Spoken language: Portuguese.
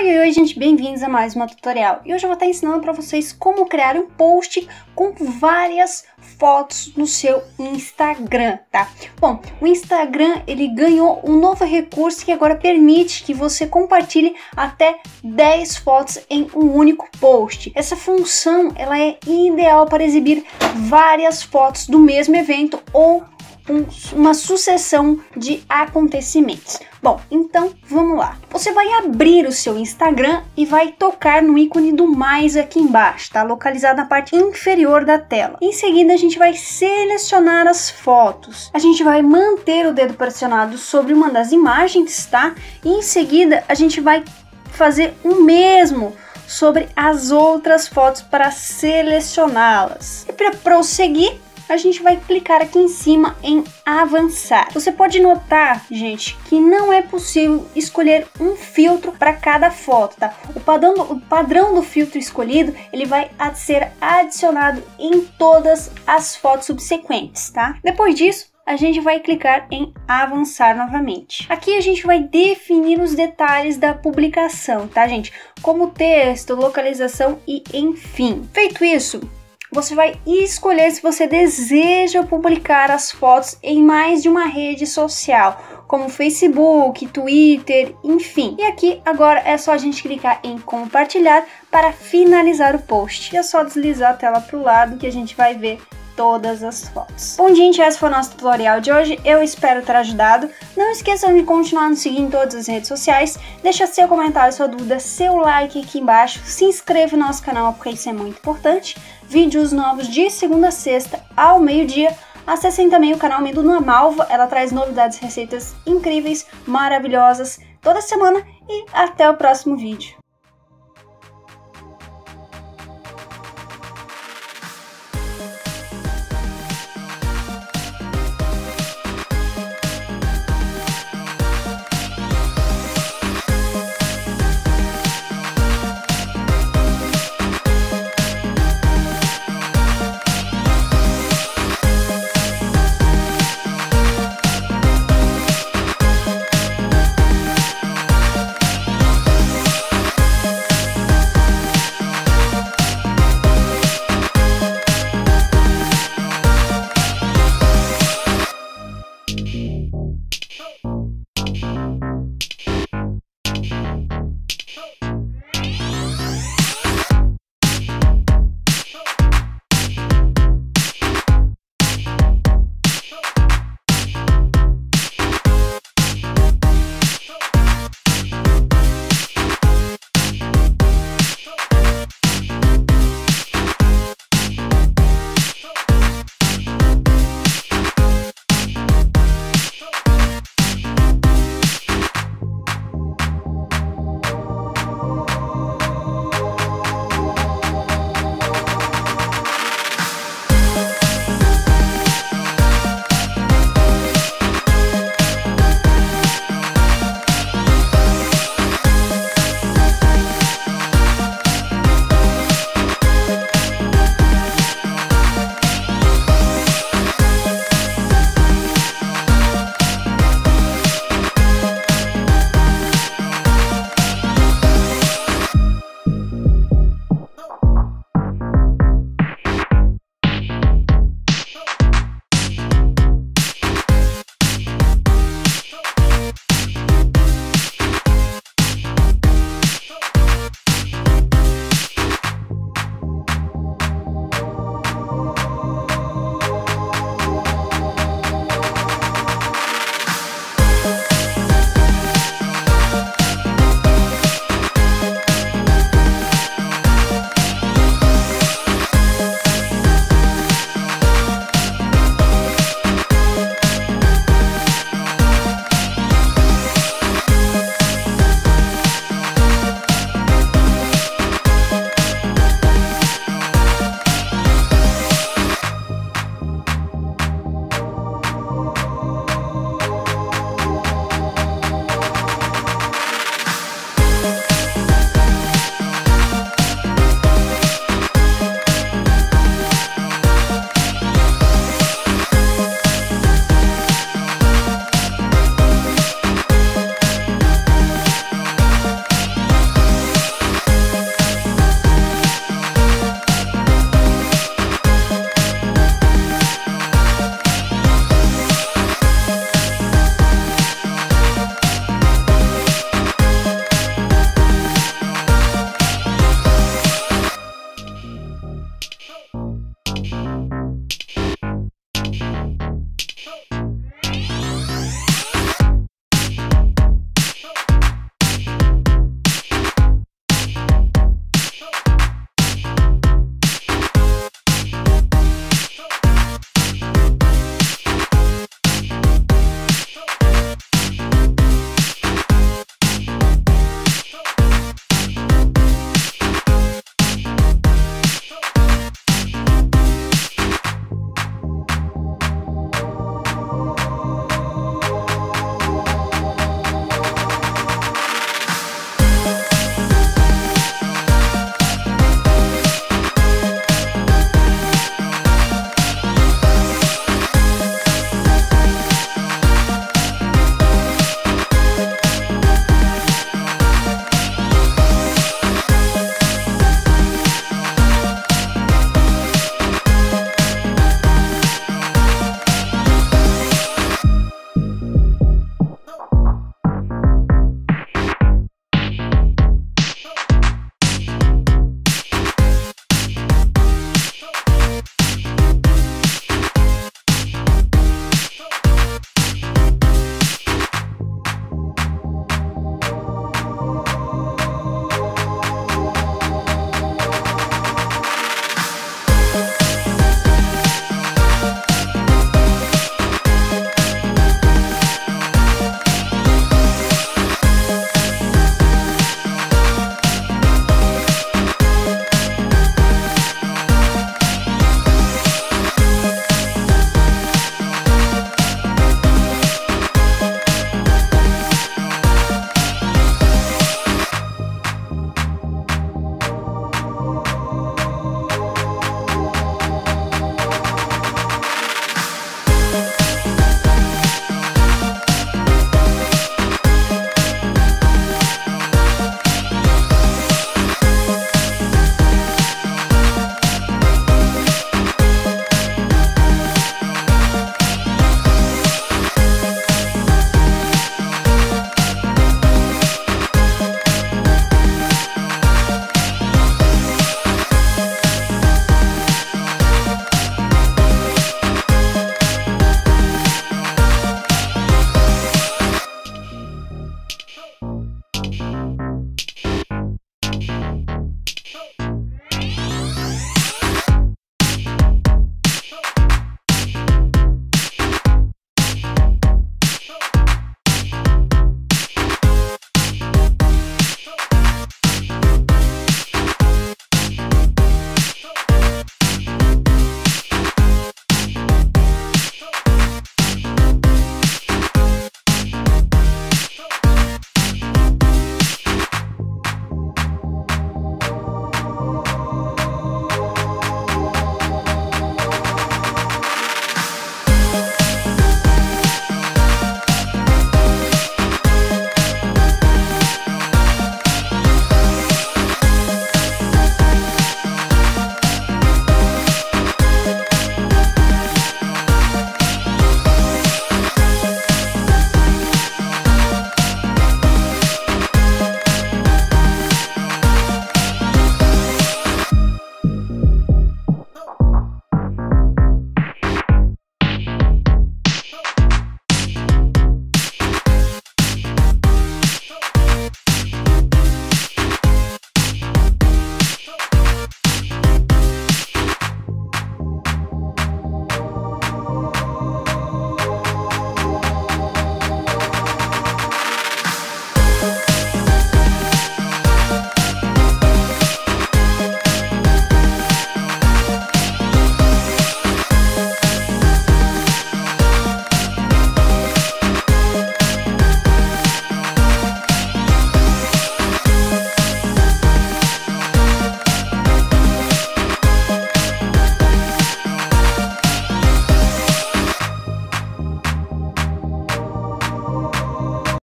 Oi, gente, bem-vindos a mais uma tutorial. E hoje eu vou estar ensinando para vocês como criar um post com várias fotos no seu Instagram, tá? Bom, o Instagram, ele ganhou um novo recurso que agora permite que você compartilhe até 10 fotos em um único post. Essa função, ela é ideal para exibir várias fotos do mesmo evento ou uma sucessão de acontecimentos. Bom, então vamos lá. Você vai abrir o seu Instagram e vai tocar no ícone do mais aqui embaixo, tá? Localizado na parte inferior da tela. Em seguida, a gente vai selecionar as fotos. A gente vai manter o dedo pressionado sobre uma das imagens, tá? E em seguida, a gente vai fazer o mesmo sobre as outras fotos para selecioná-las. E para prosseguir, a gente vai clicar aqui em cima em avançar. Você pode notar, gente, que não é possível escolher um filtro para cada foto, tá? O padrão do filtro escolhido, ele vai ser adicionado em todas as fotos subsequentes, tá? Depois disso, a gente vai clicar em avançar novamente. Aqui a gente vai definir os detalhes da publicação, tá, gente? Como texto, localização e enfim. Feito isso, você vai escolher se você deseja publicar as fotos em mais de uma rede social, como Facebook, Twitter, enfim. E aqui agora é só a gente clicar em compartilhar para finalizar o post. E é só deslizar a tela para o lado que a gente vai ver todas as fotos. Bom, gente, esse foi o nosso tutorial de hoje. Eu espero ter ajudado. Não esqueçam de continuar nos seguindo em todas as redes sociais. Deixa seu comentário, sua dúvida, seu like aqui embaixo. Se inscreva no nosso canal porque isso é muito importante. Vídeos novos de segunda a sexta ao meio-dia. Acessem também o canal Mendo na Malva. Ela traz novidades, receitas incríveis, maravilhosas toda semana. E até o próximo vídeo.